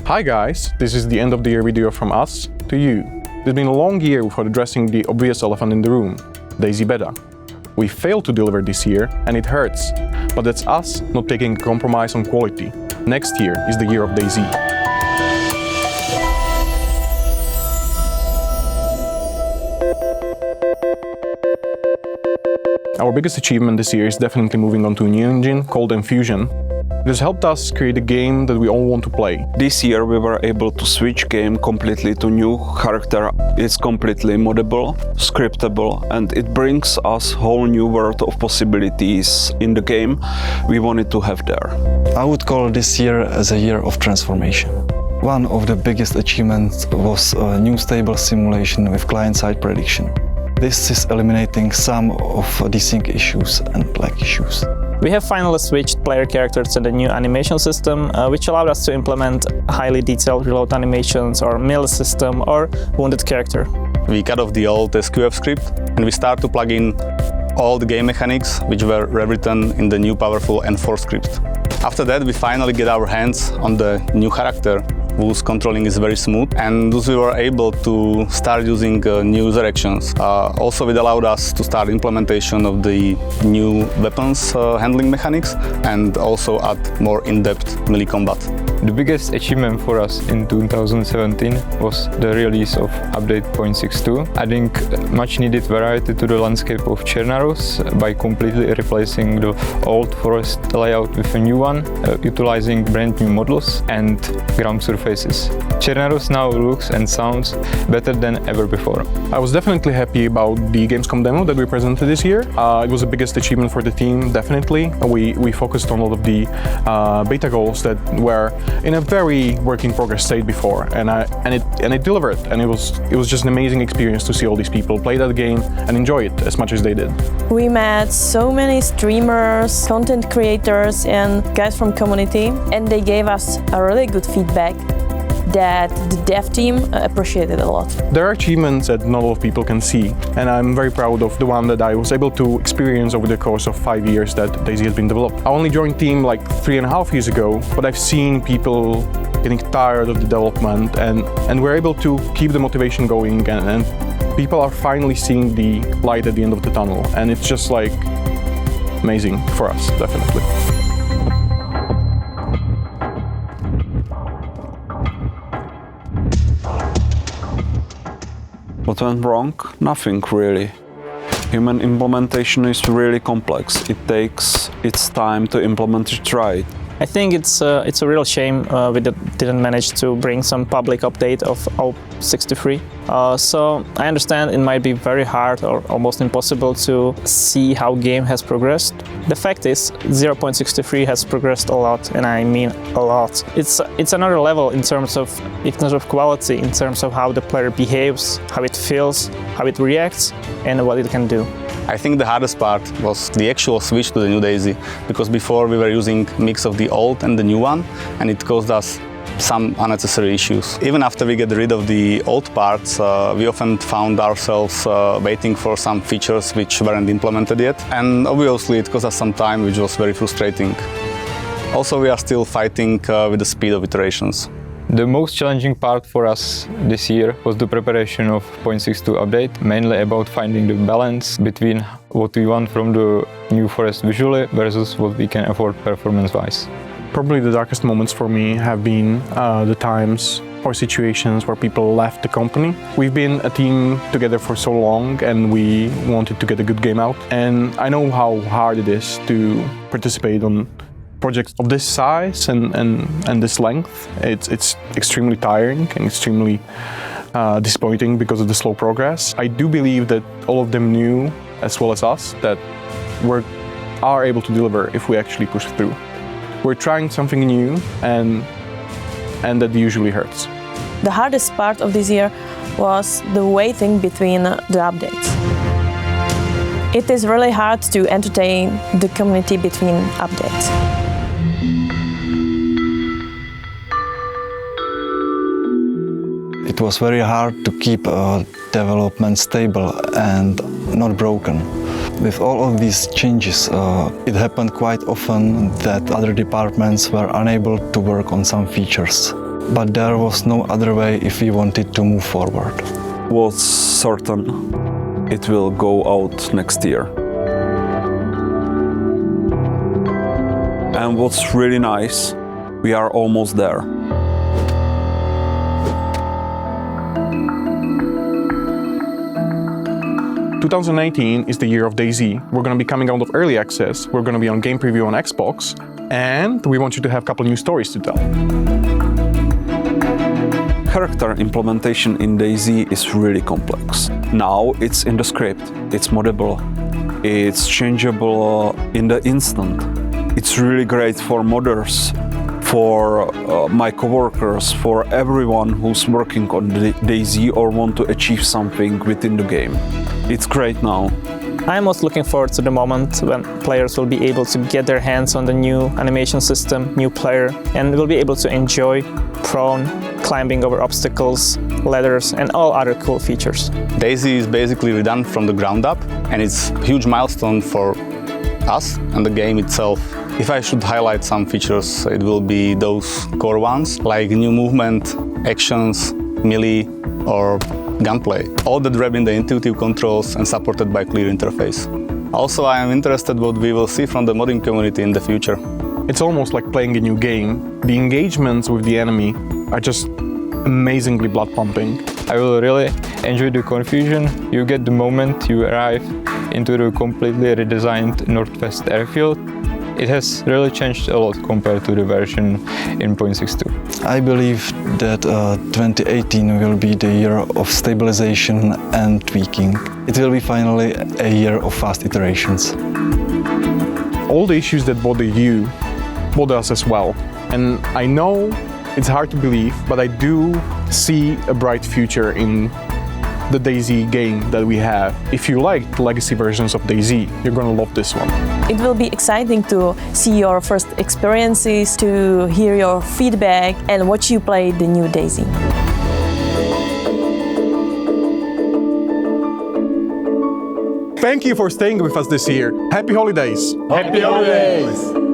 Hi guys, this is the end of the year video from us to you. It's been a long year without addressing the obvious elephant in the room, DayZ beta. We failed to deliver this year and it hurts, but that's us not taking a compromise on quality. Next year is the year of DayZ. Our biggest achievement this year is definitely moving on to a new engine called EUGEN. It has helped us create a game that we all want to play. This year we were able to switch game completely to new character. It's completely moddable, scriptable, and it brings us whole new world of possibilities in the game we wanted to have there. I would call this year as a year of transformation. One of the biggest achievements was a new stable simulation with client-side prediction. This is eliminating some of desync issues and lag issues. We have finally switched player characters to the new animation system, which allowed us to implement highly detailed reload animations or mill system or wounded character. We cut off the old SQF script and we start to plug in all the game mechanics which were rewritten in the new powerful N4 script. After that we finally get our hands on the new character whose controlling is very smooth, and thus we were able to start using new user actions. Also it allowed us to start implementation of the new weapons handling mechanics and also add more in-depth melee combat. The biggest achievement for us in 2017 was the release of update 0.62, adding much needed variety to the landscape of Chernarus by completely replacing the old forest layout with a new one, utilizing brand new models and ground surfaces. Chernarus now looks and sounds better than ever before. I was definitely happy about the Gamescom demo that we presented this year. It was the biggest achievement for the team, definitely. We focused on all of the beta goals that were in a very work in progress state before, and it delivered, and it was just an amazing experience to see all these people play that game and enjoy it as much as they did. We met so many streamers, content creators and guys from community, and they gave us a really good feedback that the dev team appreciated a lot. There are achievements that not a lot of people can see, and I'm very proud of the one that I was able to experience over the course of 5 years that DayZ has been developed. I only joined the team like 3.5 years ago, but I've seen people getting tired of the development, and we're able to keep the motivation going, and people are finally seeing the light at the end of the tunnel, and it's just like amazing for us, definitely. What went wrong? Nothing really. Human implementation is really complex. It takes its time to implement it right. I think it's a real shame we didn't manage to bring some public update of 0.63. So I understand it might be very hard or almost impossible to see how game has progressed. The fact is 0.63 has progressed a lot, and I mean a lot. It's another level in terms of quality, in terms of how the player behaves, how it feels, how it reacts, and what it can do. I think the hardest part was the actual switch to the new DayZ, because before we were using a mix of the old and the new one, and it caused us some unnecessary issues. Even after we get rid of the old parts, we often found ourselves waiting for some features which weren't implemented yet, and obviously it caused us some time, which was very frustrating. Also, we are still fighting with the speed of iterations. The most challenging part for us this year was the preparation of 0.62 update, mainly about finding the balance between what we want from the new forest visually versus what we can afford performance-wise. Probably the darkest moments for me have been the times or situations where people left the company. We've been a team together for so long, and we wanted to get a good game out. And I know how hard it is to participate on projects of this size and this length. It's extremely tiring and extremely disappointing because of the slow progress. I do believe that all of them knew, as well as us, that we are able to deliver if we actually push through. We're trying something new, and that usually hurts. The hardest part of this year was the waiting between the updates. It is really hard to entertain the community between updates. It was very hard to keep development stable and not broken. With all of these changes, it happened quite often that other departments were unable to work on some features. but there was no other way if we wanted to move forward. Was certain it will go out next year. And what's really nice, we are almost there. "2018 is the year of DayZ. We're going to be coming out of early access, we're going to be on game preview on Xbox, and we want you to have a couple new stories to tell." Character implementation in DayZ is really complex. Now it's in the script, it's moddable, it's changeable in the instant. It's really great for modders, for my coworkers, for everyone who's working on DayZ or want to achieve something within the game. It's great now. I'm most looking forward to the moment when players will be able to get their hands on the new animation system, new player, and will be able to enjoy prone, climbing over obstacles, ladders, and all other cool features. DayZ is basically redone from the ground up, and it's a huge milestone for us and the game itself. If I should highlight some features, it will be those core ones, like new movement, actions, melee, or gunplay. All that wrapped in the intuitive controls and supported by clear interface. Also, I am interested what we will see from the modding community in the future. It's almost like playing a new game. The engagements with the enemy are just amazingly blood-pumping. I will really enjoy the confusion you get the moment you arrive into the completely redesigned Northwest airfield. It has really changed a lot compared to the version in 0.62. I believe that 2018 will be the year of stabilization and tweaking. It will be finally a year of fast iterations. All the issues that bother you bother us as well. And I know it's hard to believe, but I do see a bright future in the DayZ game that we have. If you like the legacy versions of DayZ, you're gonna love this one. It will be exciting to see your first experiences, to hear your feedback and watch you play the new DayZ. Thank you for staying with us this year. Happy holidays! Happy holidays!